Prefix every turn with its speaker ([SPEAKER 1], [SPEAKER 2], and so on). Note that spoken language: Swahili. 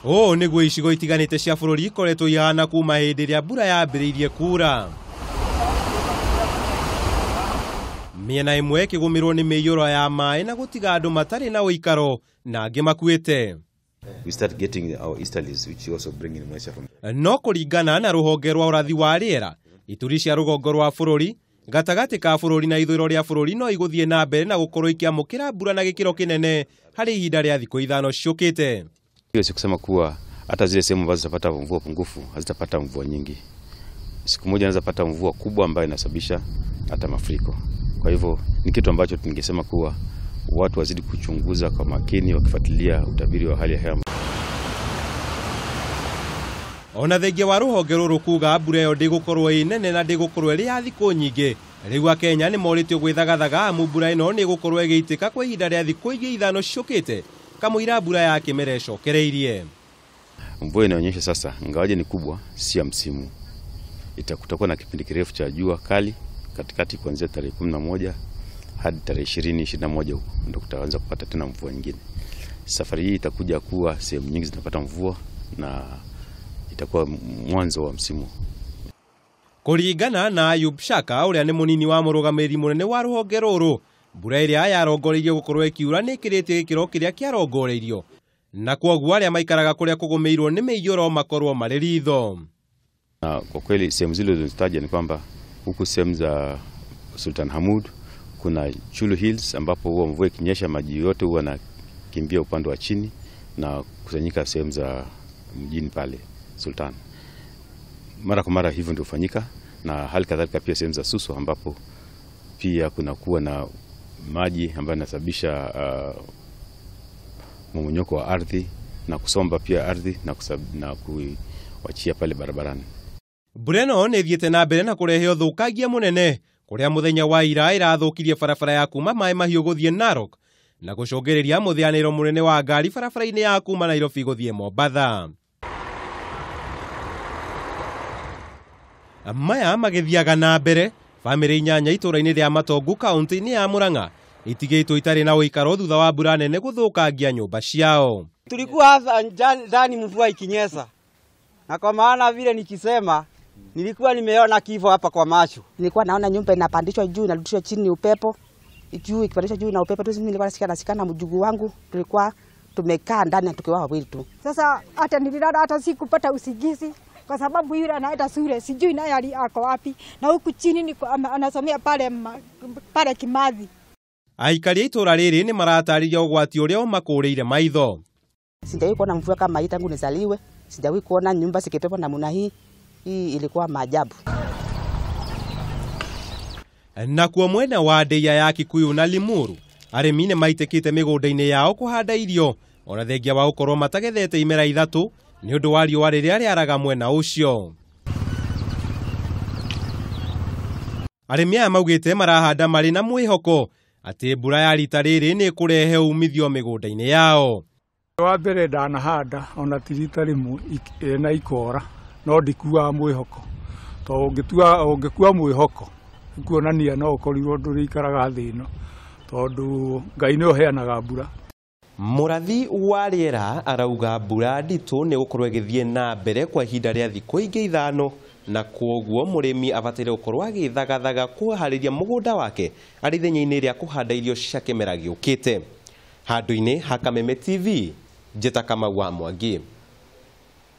[SPEAKER 1] O niguo icigo itiganite cia bururi ikoretwo ihana kuma hindi iria mbura yambiriirie kura. Miena imwe ikigumirwo ni miiyuro ya mai na gutiga andu matari na uikaro na angi makuite.
[SPEAKER 2] We start getting our easterlies, which also bring in moisture from.
[SPEAKER 1] No kuringana na ruhonge rwa urathi wa riera, ituri cia rugongo rwa bururi gatagati ka bururi na ithuro ria bururi no iguthie na mbere na gukorwo ikiamukira mbura na gikiro kinene hari ihinda ria thikũ ithano ciukite.
[SPEAKER 2] Hiyo si kusema kuwa hata zile sehemu ambazo zitapata mvua pungufu hazitapata mvua nyingi. Siku moja anaweza pata mvua kubwa ambayo inasababisha hata mafuriko. Kwa hivyo ni kitu ambacho tungesema kuwa watu wazidi kuchunguza kwa makini wakifuatilia utabiri wa hali ya hewa.
[SPEAKER 1] Ona thengia wa ruhonge ruru kuga mbura yo ndigukorwo inene na ndigukorwo iri ya thikũ nyingĩ. Riu Akenya ni moritio gwithagathaga mbura ino ni gukorwo igiitika kwa ihinda ria thikũ ingĩ ithano ciukite kamũira mbura ya kimera icokereirie.
[SPEAKER 2] Mvua inaonyesha sasa ingawaje ni kubwa si ya msimu. Kutakuwa na kipindi kirefu cha jua kali katikati kuanzia tarehe 11 hadi tarehe 20-21 huko ndio tutaanza kupata tena mvua nyingine. Safari hii itakuja kuwa sehemu nyingi zinapata mvua na itakuwa mwanzo wa msimu.
[SPEAKER 1] Kuringana na Ayub Shaka uria ni munini wa murugamiri munene wa ruhonge ruru, mbura iria yarongoreirio gukorwo ikiura ni ikiritie gikiro kiria kiarongoreirio na kwoguo aria maikaraga kuria kugumirwo ni miiyuro makorwo mari ritho.
[SPEAKER 2] Kwa kweli sehemu zile zilizotaja ni kwamba huku sehemu za Sultan Hamud kuna Chulu Hills ambapo huwa mvua ikinyesha maji yote huwa nakimbia upande wa chini na kusanyika sehemu za mjini pale Sultan. Mara kwa mara hivyo ndio hufanyika, na hali kadhalika pia sehemu za Suso ambapo pia kuna kuwa na maji ambayo yanasababisha mmomonyoko wa ardhi na kusomba pia ardhi na kuachia pale barabarani.
[SPEAKER 1] Bureno ni thiete na mbere na kurehe uthukagia munene kuria muthenya wa ira irathukirie barabara ya kuma Mai Mahiu guthie Narok na gucogereria muthianiro munene wa ngari barabara-ini ya kuma Nairobi guthie Mombasa. Maya magithiaga na mbere, family inyanya itura-ini ria Matongu kaunti-ini ya Murang'a itigitwo itari na uikaro thutha wa mbura nene guthukagia nyumba ciao.
[SPEAKER 3] Tulikuwa hapa ndani mvua ikinyesha, na kwa maana vile nikisema nilikuwa nimeona kifo hapa kwa macho.
[SPEAKER 4] Nilikuwa naona nyumba inapandishwa juu inarudishwa chini upepo, juu ikipandishwa juu na upepo tu. Mimi nilikuwa nasikia na mjukuu wangu, tulikuwa tumekaa ndani tukiwa wawili tu.
[SPEAKER 5] Sasa hata nililala hata sikupata usingizi kwa sababu yule anaenda shule sijui naye ako wapi, na huku chini niko anasomea pale Kimathi.
[SPEAKER 1] Aikari itura riri ni maratariria ugwati uria makureire maitho.
[SPEAKER 4] Sijawahi kuona mvua kama hii tangu nizaliwe, sijawahi kuona nyumba zikipepa namna hii. Hii ilikuwa maajabu.
[SPEAKER 1] Na kwa mwena wa Ndeia ya Kikuyu na Limuru, arimi ni maitekite migunda-ini yao kuhanda irio ona thengia wa ukorwo matagethete imera ithatu ni undu wa riũa riria riaraga mwena ucio. Arimi aya maugite marahanda mari na mwihoko ati mbura ya rita riri ni kurehe umithio migunda-ini yao.
[SPEAKER 6] Wa mbere ndanahanda ona tirita rimwe na ikora no ndikua mwihoko to ungekua mwihoko kuonania no ukorirwo ndurikaraga thino tondu Ngai ni uheanaga mbura.
[SPEAKER 1] Murathi wa riera arauga mbura nditu ni gukorwo igithie na mbere kwa ihinda ria thikũ ingĩ ithano na kwoguo murimi abatire gukorwo agithagathaga kuhariria mugunda wake ari thenya-ini ria kuhanda irio cia kimera giukite. Handu-ini ha Kameme TV, Njeta Kamau wa Mwangi.